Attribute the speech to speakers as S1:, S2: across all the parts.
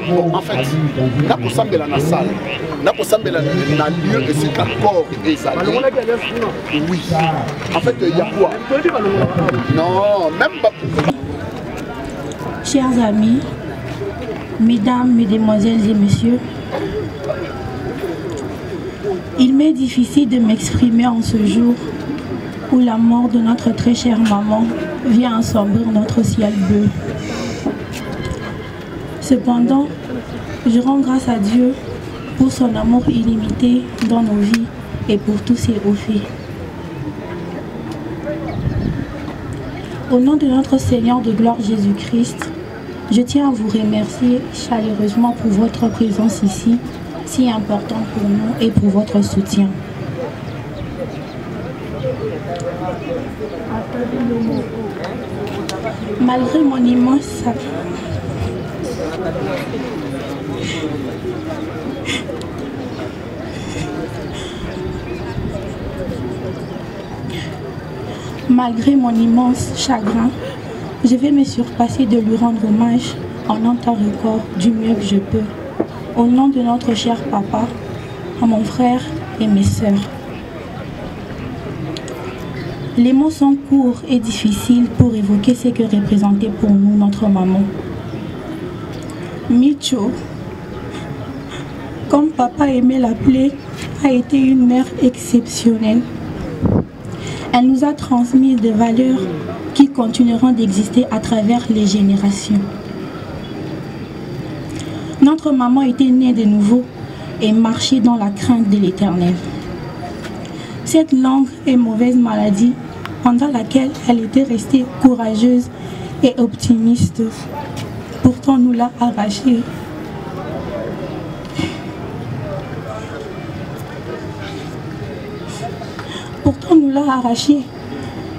S1: Bon, en fait, nakosambela na salle, nakosambela na lieu et c'est corps et ça. Oui. En fait, il y a quoi? Non, même pas.
S2: Chers amis, mesdames, mesdemoiselles et messieurs, il m'est difficile de m'exprimer en ce jour où la mort de notre très chère maman vient assombrir notre ciel bleu. Cependant, je rends grâce à Dieu pour son amour illimité dans nos vies et pour tous ses hauts faits. Au nom de notre Seigneur de gloire Jésus-Christ, je tiens à vous remercier chaleureusement pour votre présence ici, si importante pour nous et pour votre soutien. Malgré mon immense chagrin, je vais me surpasser de lui rendre hommage en un temps record du mieux que je peux. Au nom de notre cher papa, à mon frère et mes sœurs. Les mots sont courts et difficiles pour évoquer ce que représentait pour nous notre maman. Micho, comme papa aimait l'appeler, a été une mère exceptionnelle. Elle nous a transmis des valeurs qui continueront d'exister à travers les générations. Notre maman était née de nouveau et marchait dans la crainte de l'Éternel. Cette longue et mauvaise maladie, pendant laquelle elle était restée courageuse et optimiste, pourtant nous l'a arrachée.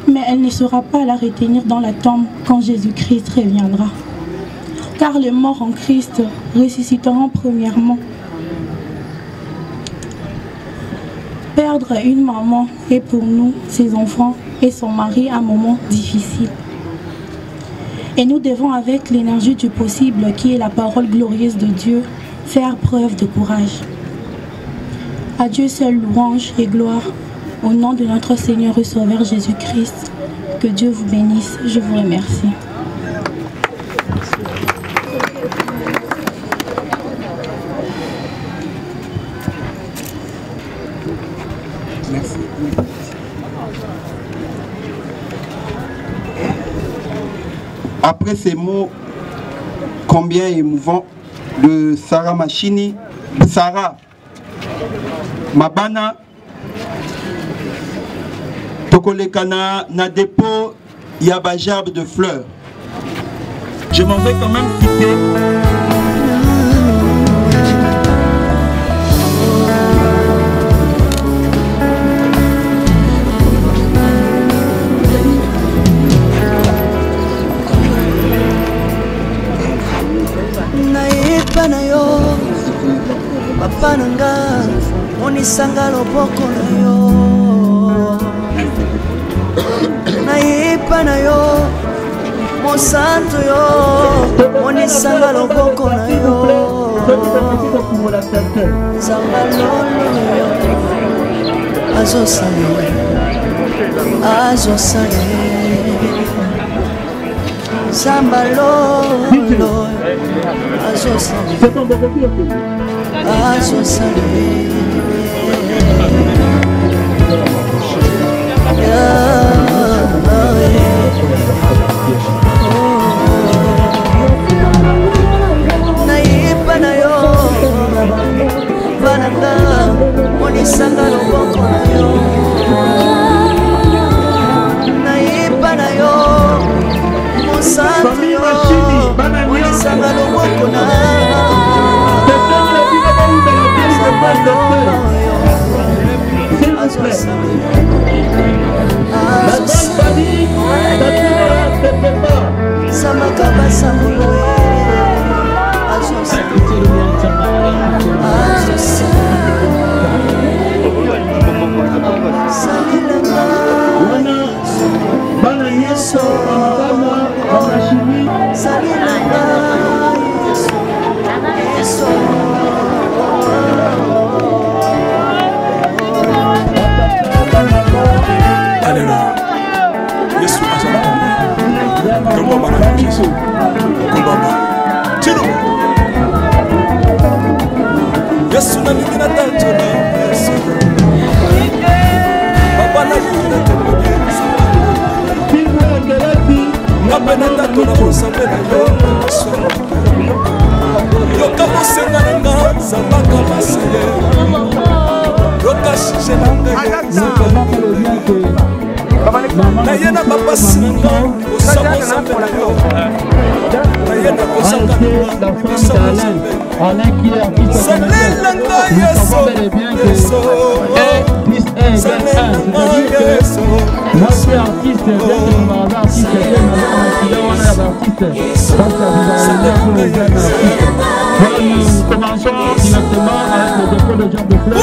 S2: Mais elle ne saura pas la retenir dans la tombe quand Jésus-Christ reviendra. Car les morts en Christ ressusciteront premièrement. Perdre une maman est pour nous, ses enfants et son mari, un moment difficile. Et nous devons, avec l'énergie du possible qui est la parole glorieuse de Dieu, faire preuve de courage. À Dieu seul louange et gloire, au nom de notre Seigneur et Sauveur Jésus-Christ. Que Dieu vous bénisse, je vous remercie.
S1: Merci. Après ces mots combien émouvants de Sarah Machini, Sarah Mabana, Tokolekana na dépôt Yabajarbe de fleurs. Je m'en vais quand même quitter.
S3: Papa nanga monisanga loboko na yo naipa na yo mosantu yo monisanga loboko na yo zamba lolo yo azosale zamba lolo azosale naipa na yo vananga monisanga loboko na yo naipa na yo mosantu yo monisanga loboko na s'il vous plaît.
S4: nzambe na tato na nzambe na yo yoka mosenga na nga nzambaka masaye yoka shije na nga naye na bapasi na nga kosama nzambe na yo naye na kozanga na nga kosama nzambe salela nga yeso yeso salela nga yeso
S5: Notre artiste vient de demander artiste et on a l'artiste parce que vous avez un artiste. Voilà, nous commençons directement avec le dépôt de Jean de Fleurs.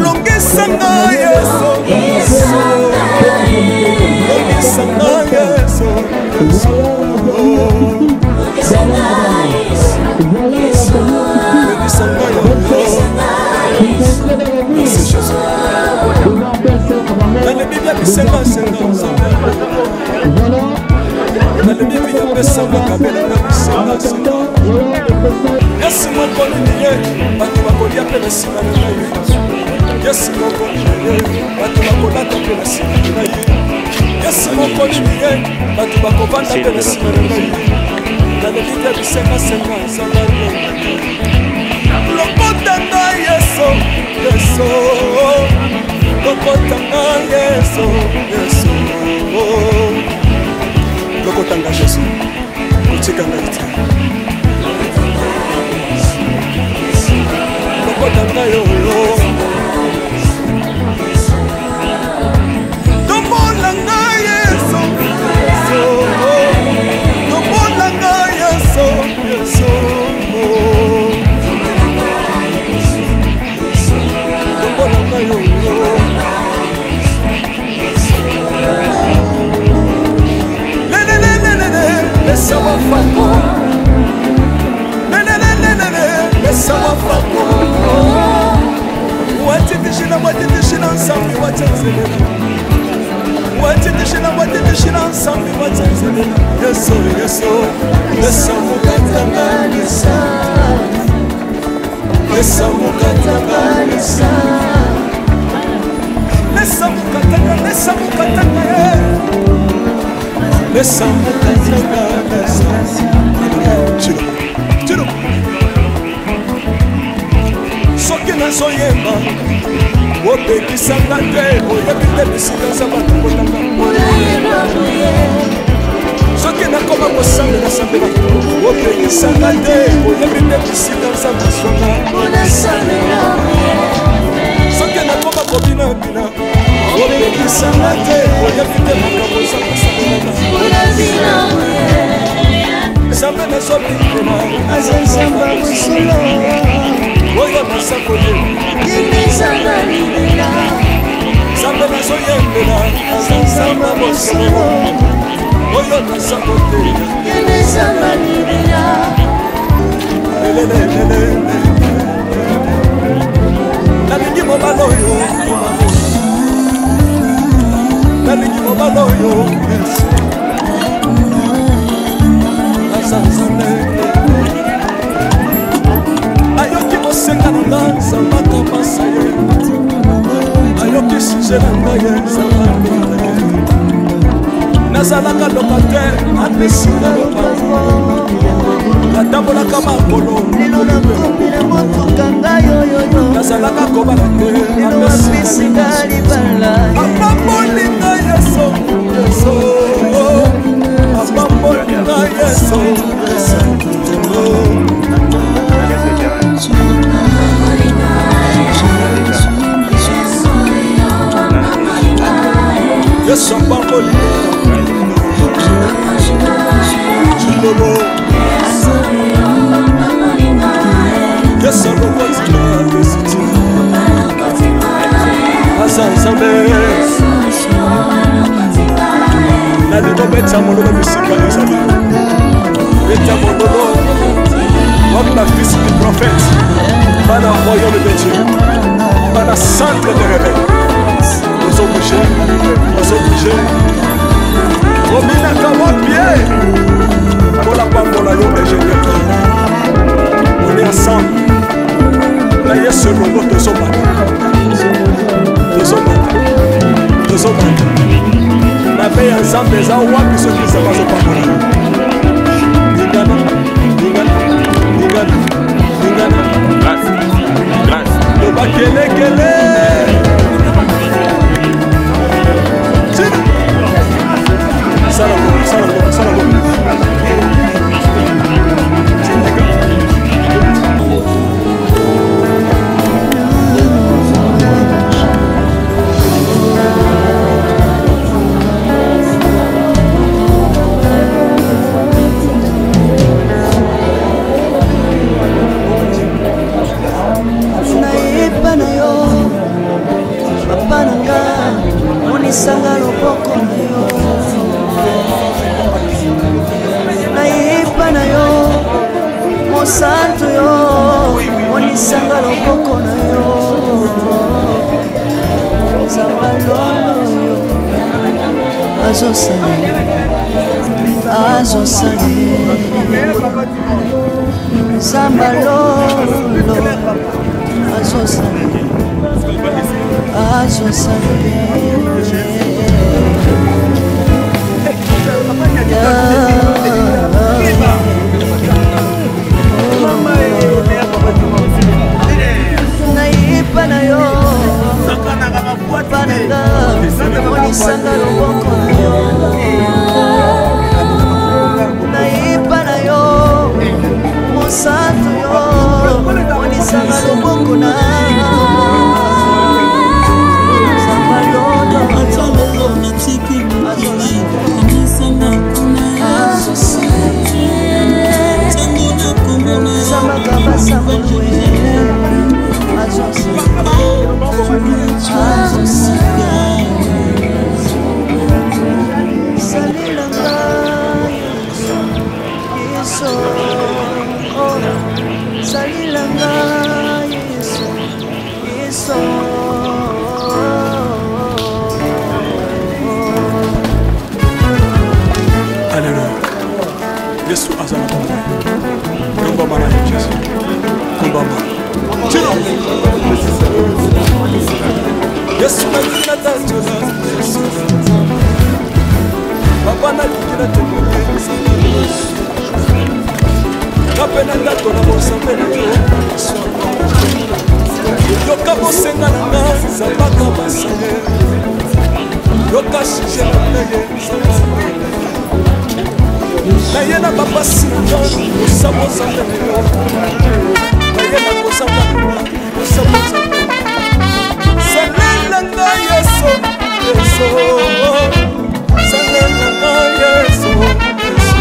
S4: Longesanga yeso yeso longesanga yeso dans le Bible il senga senga dans le Bible il y a senga kabela senga senga yes moko niye batu bakolia pe na singa na ye yes moko niye batu bakolata pe na singa na ye yes moko niye batu bakovanda pe na singa na ye dans le Bible il senga senga senga lokotanga yeso yeso lokotanga yeso yeso lokotanga yeso kuchikanga ite lokotanga yoyo tombolanga yeso yeso tombolanga yeso yeso tombolanga yoyo laisse-moi frapper. Laisse-moi frapper. Wati tishina nsambi watanzelela. Wati tishina nsambi watanzelela. Yeso yeso. Laisse-moi katangalisa. Laisse-moi katangalisa. Laisse-moi katangalisa. Laisse-moi katangalisa. Chilo. Soki nazoyemba opekisanga te oyebi te bisika za bato kotanga soki nakoma kosambela sambela opekisanga te oyebi te bisika za masonga soki nakoma kobinabina opekisanga te oyebi te makambo za masambela Zambe nazobindela azazamba musolo oyo nasakole yemezanga libela Zambe nazoyembela azazamba musolo oyo nasakole yemezanga libela nalingi mobala oyo nalingi mobala oyo ayoki mosenga na nga nzambaka masa ye ayoki suje na nga ye nzambaka ye nazalaka lokatere apesinga lopango natambolaka makolo nazalaka kobala te apesinga libala apamolinga yeso yeso apamolinga yeso Yes, I'm Bamboli. Yes, I'm comme la fils du prophète, par le royaume de Dieu, par la centre de réveil. Nous sommes obligés, Ominaka mon pied. Pour la pambola yo ingénieur. On est ensemble. Là il y a ce logo de Zoma. De Zoma. De Zoma. La veille ensemble des aouas qui se disent pas au pambola. Ningana. Ningana. Ningana. Ningana. Grâce. Grâce. Le bakele kele.
S3: Sanga loboko na yo naipa na yo mosantu yo monisanga loboko na yo zambalolo yo azosale zambalolo azosale naipa na yo pananga monisanga loboko na yo naipa na yo mosantu yo monisanga loboko na
S4: Yesu azana komba. Komba mana Yesu. Komba mana. Tino. Yesu na kina tanjola. Papa na kina tanjola. Kapena ndato na bosambe na yo. Yoka bosenga na nga zabaka basale. Yoka shije na ye zabaka. Na ye na papa singa osabo zambele na ye na kosanga osabo zambele salela nga yeso yeso salela nga yeso salela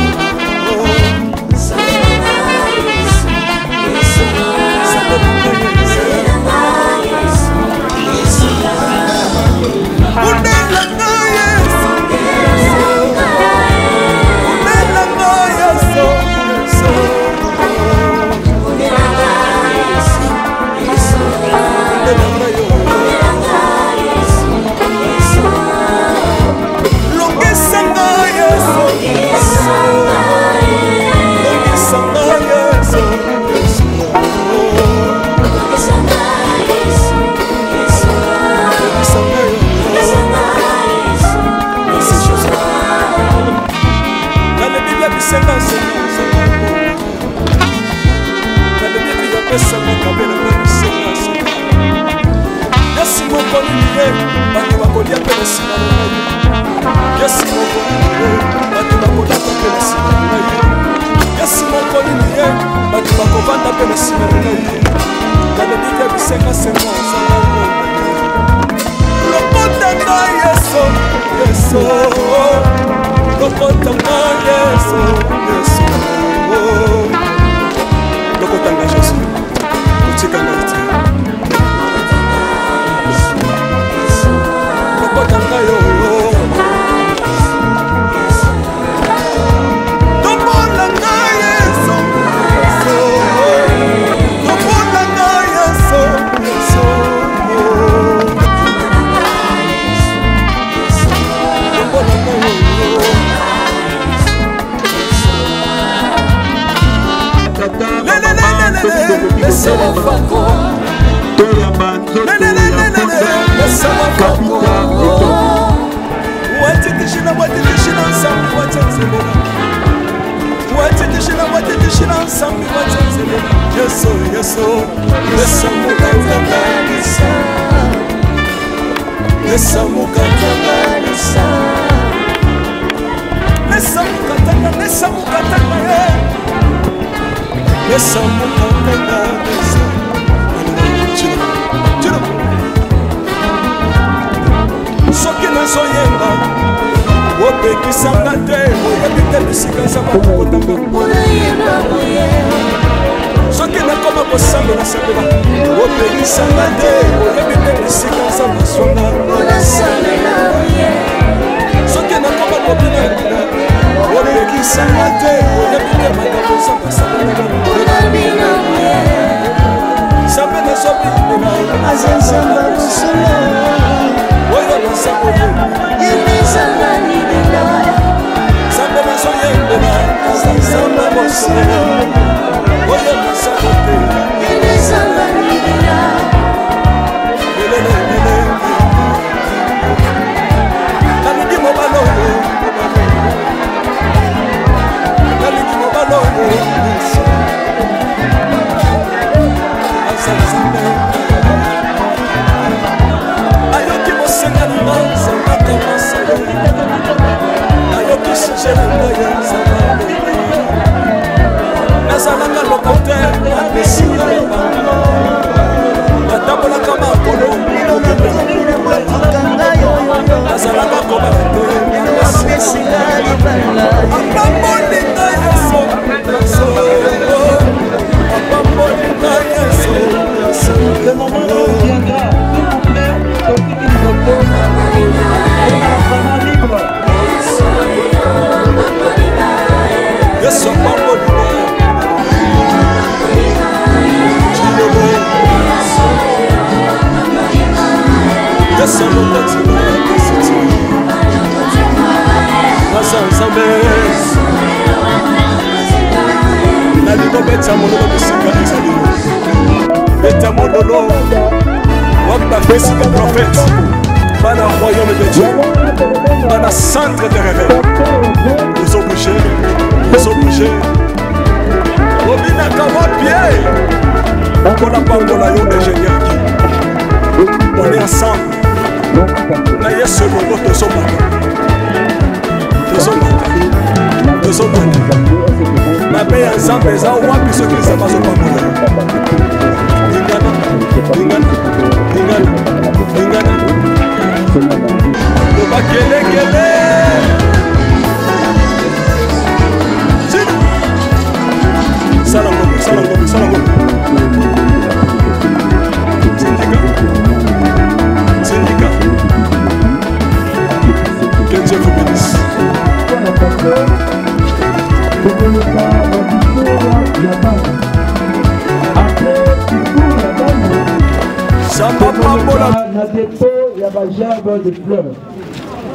S5: De fleurs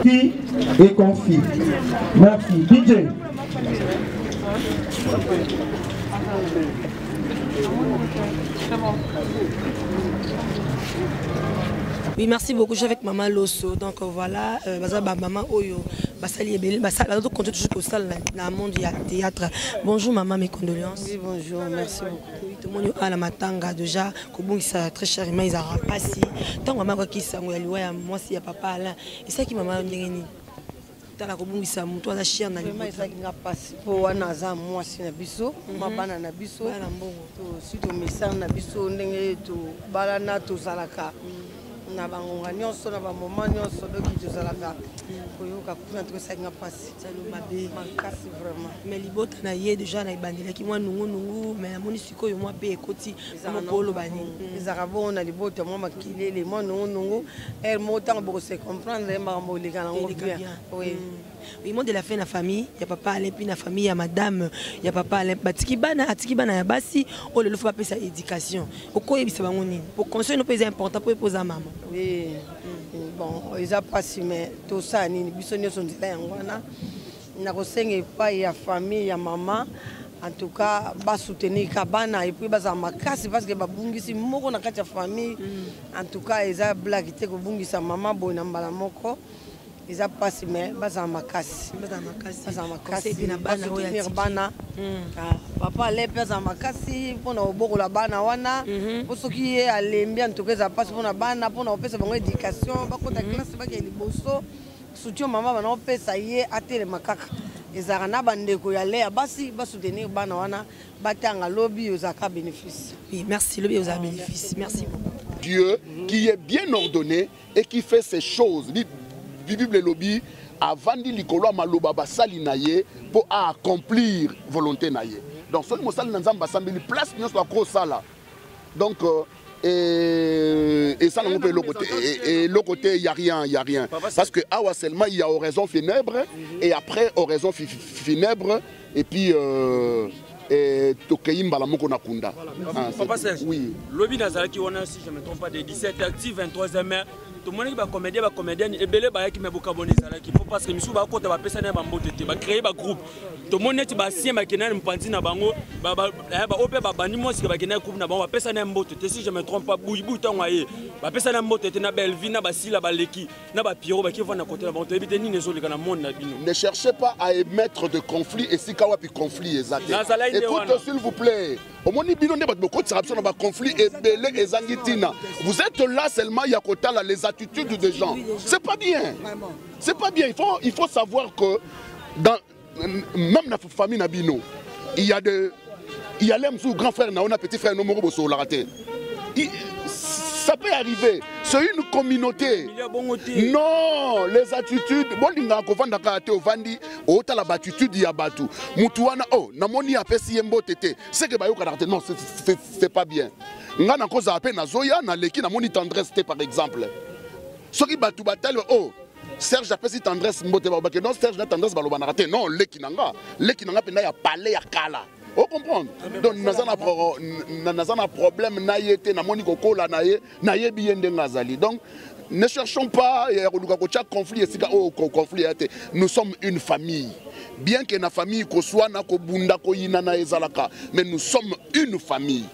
S5: qui est confit. Merci. DJ.
S6: Oui, merci beaucoup. Je suis avec Maman Loso. Donc voilà, Maman Oyo, Basali Ebele, Basali, donc continue toujours au salle dans le monde du théâtre. Bonjour Maman, mes condoléances.
S7: Oui, bonjour, merci beaucoup.
S6: Tout le monde à la matanga déjà, Kobung ça très cher, mais ils ont passé. Tant Maman qui s'en va loin, moi si y a papa là, et ça qui Maman ndengeni. Tant la Kobung ça, toi la chien na
S7: libo. Mais ça qui n'a passé. Pour anaza moi si na biso, ma bana na biso.
S6: Bana mbongo.
S7: To si to message na biso ndenge to balana to salaka. Na bangonga nyonso na ba moment nyonso doki to salaka. Koyoka kuna to ça qui n'a passé.
S6: Ça le mabé.
S7: Makasi vraiment.
S6: Mais libota na ye déjà na ibandela ki moi nungu mais moni sikoyo moi pe ekoti mo polo bani.
S7: Ezaka bon na libota moi makilele moi nungu elle montant pour se comprendre ma molika na bien. Oui. Oui, monde de la fin la famille, il y a papa Alain puis la famille, il y a madame, il y a papa Alain. Batiki bana ya basi, oh le faut pas sa éducation. Pourquoi il ça bango nini? Pour conseiller nos pays important pour poser maman. Oui. Bon, ils a pas si mais tout ça ni biso nyonso ndila yango na na kosenga pa ya famille ya maman en tout cas soutenir kabana et puis baza makasi parce que babungisi moko na kati ya famille en tout cas eza blague te ko bungisa maman boy na mbala moko eza pasi mais baza makasi puis na bana soutenir bana papa le pesa makasi pona oboko la bana wana soki ye alembi en tout cas eza pasi pona bana pona opesa bango éducation bakota classe baki liboso soutien maman bana opesa ye atele makaka ezaka na bandeko ya lea basi soutenir bana wana batanga lobby ozaka bénéfice.
S6: Oui, merci lobby ozaka bénéfice. Merci beaucoup.
S1: Dieu qui est bien ordonné et qui fait ces choses. Bible lobby avant di likolo maloba basali naye pour accomplir volonté naye. Donc ce mosali nzamba sambeli place nyonso akro sala. Donc et ça, le côté, il n'y a rien. Parce que awa seulement, il y a oraison funèbre, et après oraison funèbre, et puis Tokeim Balamoko Nakunda.
S8: Papa Serge, oui. Lobby Nazaraki, on a, si je ne me trompe pas, de 17 actifs, 23e mai. Tout le monde qui va comédien, et belé qui m'a beaucoup abonné Nazaraki. Il faut parce que Missou va côté va passer dans un mbote, va créer un groupe. Tout le monde qui va signer ma kena mpanzi na bango, va opé va bani moi si va kena groupe na bango, va passer dans un mbote. Si je ne me trompe pas, boui tangoye, va passer dans un mbote, na Belvina, na Sila, na Leki, na Piro, qui va na côté la banque. Évitez ni les autres dans le monde.
S1: Ne cherchez pas à émettre de conflits et si kawa puis conflit exact. Écoute s'il vous plaît. Au moins, il y a beaucoup de conflits et belé et zangitina. Vous êtes là seulement, il y a les attitudes des gens. C'est pas bien. C'est pas bien. Il faut savoir que dans même dans la famille Nabino, il y a les grands frères, on a petit frère, ça peut arriver. C'est une communauté. Non, les attitudes. Bon, il y a des attitudes. La batitude ya batu. Mutuana oh, namoni apesi yembo tete. C'est que bayo karate non, c'est pas bien. Ngana koza ape na zoya na leki namoni tendresse par exemple. Soki batu batal oh, Serge apesi tendresse mbote ba que non Serge na tendresse baloba na raté. Non, leki nanga pena ya parler ya kala. Vous comprenez? Donc, nous avons un problème, donc, ne cherchons pas conflit. Nous sommes une famille. Bien que la famille soit mais nous sommes une famille.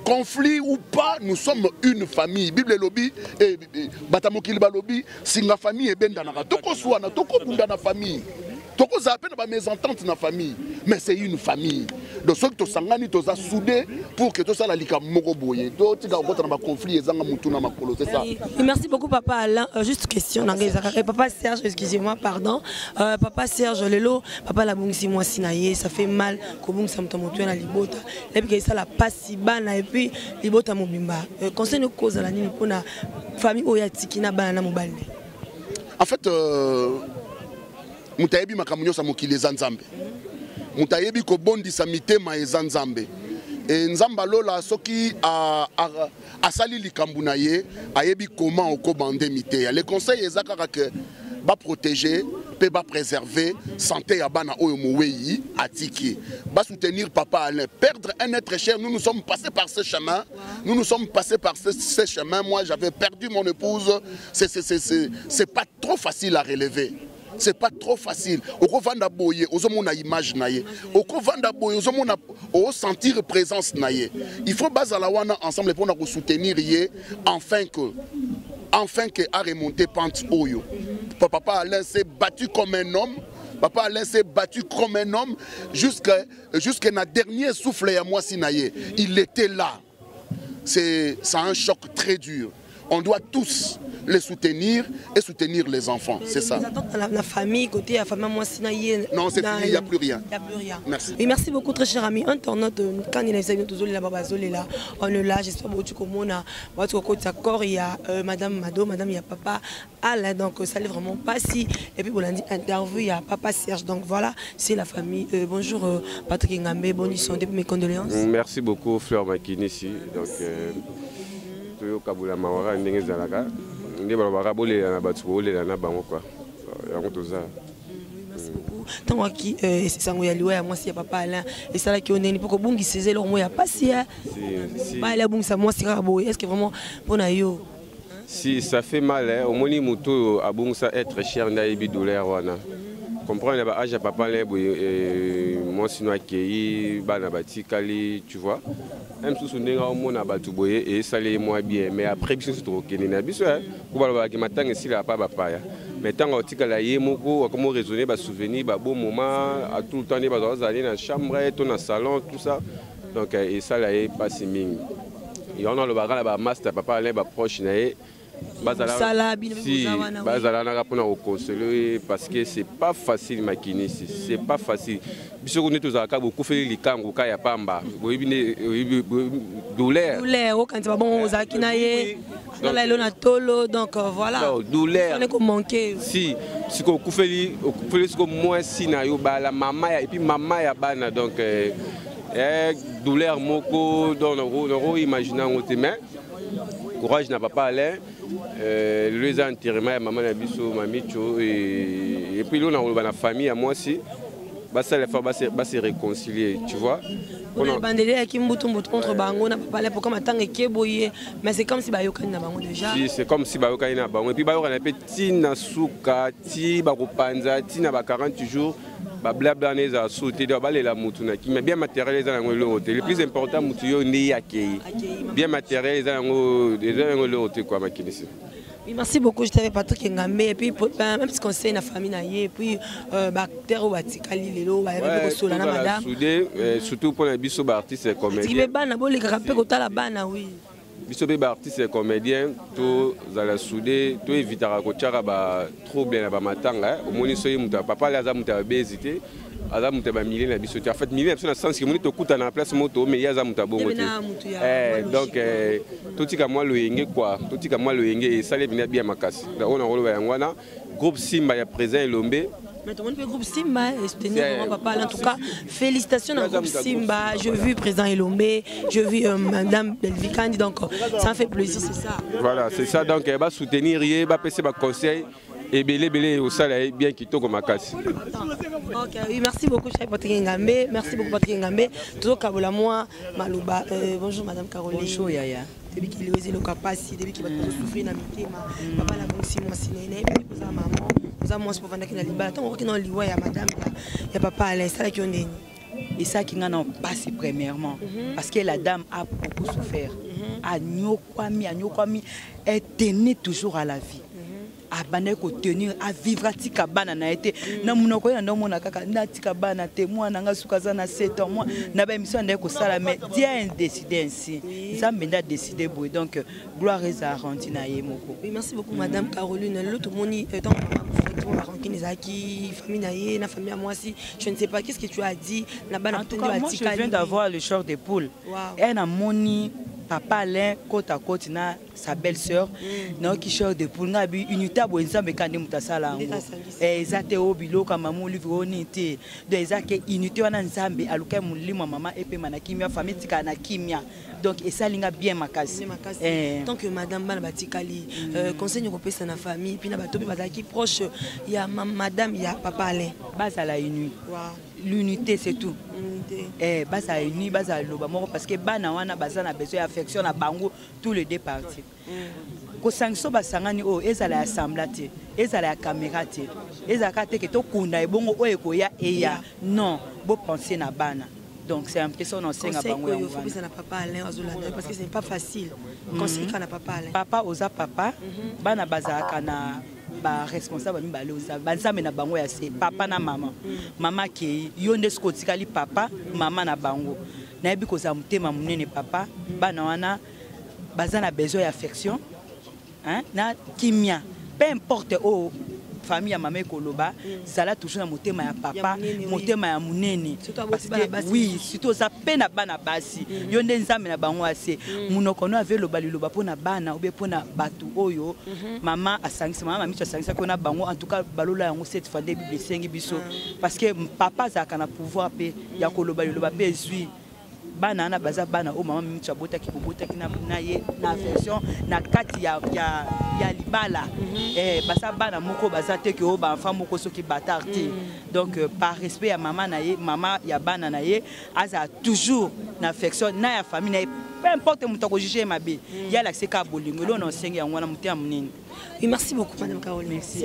S1: Conflit ou pas, nous sommes une famille. Bible lobby et Batamokilba lobby, si la famille est bien dans la famille. Toko za appelle ma mésentente dans la famille, mais c'est une famille. Donc ceux qui sont sangani, tous soudés pour que tout ça la lika mogoboye. Donc tu as un conflit et zanga mutuna makolo, c'est ça.
S6: Merci beaucoup papa Alain. Juste question papa Serge, excusez-moi, pardon. Papa Serge Lelo, papa la bungsi moi sinaye, ça fait mal ko bungsa mtamoto na libota. Et puis ça la passe bana et puis libota mobimba. Conseil nous cause la nini pour na famille oyatiki na bana na mobile.
S1: En fait mutayebi makamunyo sa mokili eza nzambe mutayebi kobondisa mitema eza nzambe e nzamba lola soki asali likambu na ye ayebi comment okobande miteya le conseil eza kaka ke ba protéger pe ba préserver santé ya bana oyo moweyi atiki ba soutenir papa Alain perdre un être cher. Nous sommes passés par ce chemin, ce chemin. Moi j'avais perdu mon épouse, c'est pas trop facile à relever. C'est pas trop facile. Oko vanda boye, ozomona image naye. Oko vanda boye, ozomona o sentir présence naye. Il faut bazala wana ensemble pour nous soutenir yé afin que a remonté pente oyo. Papa Alain s'est battu comme un homme. Papa Alain s'est battu comme un homme jusqu'à na dernier souffle à moi sinaye. Il était là. C'est un choc très dur. On doit tous les soutenir et soutenir les enfants, c'est ça.
S6: La famille, côté la famille, moi,
S1: non, c'est fini, il n'y a plus rien.
S6: Merci. Et merci beaucoup, très cher ami. Un tournante, quand il y a des amis, on est là, j'espère que tu corps, il y a Madame Mado, Madame, il y a Papa Alain, donc ça n'est vraiment pas si. Et puis, pour l'interview, il y a Papa Serge, donc voilà, c'est la famille. Bonjour Patrick Ngambe, bonne nuit, mes condoléances.
S9: Merci beaucoup, Fleur Makini, ici. Donc, Toyo Kabula Mawara, Ndenge Zalaka. Merci
S6: beaucoup. Tant que c'est ça, moi si papa Alain et ça là qui on est pour que bon qui sait leur moi y a pas si pas là bon ça moi c'est rabo est-ce que vraiment bon ayo
S9: si ça fait mal au moni moto a bon ça être cher na ibi douleur wana comprendre ba âge papa là moi sinon accueilli bana batikali tu vois même sous son ndenge au na batu boye et ça les moi bien mais après biso c'est trop kenina na biso ko ba ki matanga si la pas papa ya mais tant otikala ye moko comment raisonner ba souvenir ba bon moment à tout le temps ne ba aller dans chambre tout dans salon tout ça donc et ça là est pas si ming et on a le bagarre ba master papa là ba proche na si bazala na rapona au conseiller parce que c'est pas facile makini c'est pas facile biso ko neto zaka beaucoup fait likango ka ya pamba douleur
S6: quand tu vas bon aux akinaye dans la lona tolo donc voilà
S9: douleur
S6: on est comme manqué
S9: si ko kufeli ko moins si na yo ba la maman et puis maman ya bana donc douleur moko dans le imaginant au mais courage n'a pas Alain les enterrements maman na biso mamicho et puis là on a la famille à moi aussi bah ça les faire bah se réconcilier tu vois
S6: on a bandélé qui mbutu contre bango na papa là pour comme attendre keboye mais c'est comme si ba yokani na bango déjà
S9: si c'est comme si ba yokani na bango et puis ba yokani petit na suka ti ba kopanza ti na ba 40 jours ba blabla neza sauter de ba la mutu na ki mais bien matériel za ngo le hôtel le plus important mutu yo ndi accueilli bien matériel za ngo le hôtel quoi makinisi.
S6: Oui, merci beaucoup, je t'avais Patrick Ngambe et puis même si conseil na famille na et puis bactère ou batikali lelo ba yebe ko sola na madame
S9: surtout pour les biso ba artiste et comédien.
S6: Tu veux bana boli rapper ko tala bana oui.
S9: Biso ba artiste et comédien to za la soudé to évitera ko tchara ba trop bien ba matanga au moni soyi muta papa la za muta bezité aza muta ba milé na biso en fait milé na sens que moni to kuta na place moto mais ya za muta bongo donc totika moi le yenge quoi totika moi le yenge et ça les bien makasi on a rolo yangwana groupe Simba ya présent Elombe.
S6: Mais tout le monde fait groupe Simba et soutenir mon papa. En tout cas, félicitations au groupe Simba. Je vu président Elombe, je vu madame Belvikandi, donc ça fait plaisir, c'est ça.
S9: Voilà, c'est ça. Donc, elle va soutenir, elle va passer par conseil et belé au salaire bien qui tourne comme casse.
S6: Ok, oui, merci beaucoup, cher Patrick Ngambe. Merci beaucoup, Patrick Ngambe. Toujours Kabola, moi, Malouba. Bonjour, madame Caroline.
S10: Bonjour, Yaya.
S6: Depuis qu'il est le capacité, depuis qu'il va souffrir dans le papa l'a aussi moi signé, puis pour sa maman. Moi, je peux vendre dans l'Iba. Tant qu'on est dans l'Iba, madame, il y a papa à l'instant qui ont des.
S10: Et ça qui n'a pas passé premièrement. Parce que la dame a beaucoup souffert. Agnokwami, elle tenait toujours à la vie. A bana ko tenir à vivre tika bana na été na munoko ya ndomo na kaka na tika bana te moi na ngasukaza na 7 ans moi na ba émission ndeko ko sala mais Dieu a décidé ainsi ça me a décidé boy donc gloire à Argentina yemoko.
S6: Oui, merci beaucoup madame Caroline l'autre moni tant famille na famille à moi aussi je ne sais pas qu'est-ce que tu as dit la bana
S10: moi je viens d'avoir le short de poule et na moni papa Alain côte à côte na sa belle-sœur na qui short de poule na bi unité bo nzambe kandi mutasala ngo ezate obilo kama mu livre onité de ezake unité wana nzambe aluka mulimo mama epe mana kimia famille tika na kimia donc et ça linga bien makasi
S6: tant que madame bana batikali conseil ko pesa na famille puis na bato bazaki proche ya madame ya papa Alain
S10: basa la uni l'unité c'est tout basa uni basa loba moko parce que bana wana basa na besoin affection na bango tous les deux parties ko sanction basangani o ezala assemblée ezala caméra te ezaka te que to kunda ebongo o ekoya eya non bo penser na bana donc c'est un peu son enseigne à bango
S6: il faut que na papa Alain parce que c'est pas facile conseil kana papa Alain
S10: papa oza papa bana bazaka na ba responsable ni baloza banzambe na bango ya se papa na mama mama ke yonde skotikali papa mama na bango na yebi ko za mutema munene papa bana wana bazana besoin d'affection hein na kimia peu importe o famille ya mama koloba zala toujours na mutema ya papa mutema ya munene parce que oui surtout za pena bana basi yonde nzambe na bango ase munoko no ave loba liloba pona bana ou bien pona batu oyo mama asangisa mama micho asangisa ko na bango en tout cas balola yango cette fois de bible sengi biso parce que papa za kana pouvoir pe ya koloba liloba pe zui bana na baza bana o mama micho abota ki bobota ki na ye na version na kati ya libala basa bana moko baza te ke o ba enfant moko soki batarti donc par respect ya mama na ye mama ya bana na ye aza toujours na affection na ya famille na ye peu importe mutako juger mabe ya la seka bolingo lo na sengi ya ngwana mutia munene.
S6: Oui, merci beaucoup madame Caroline. Merci.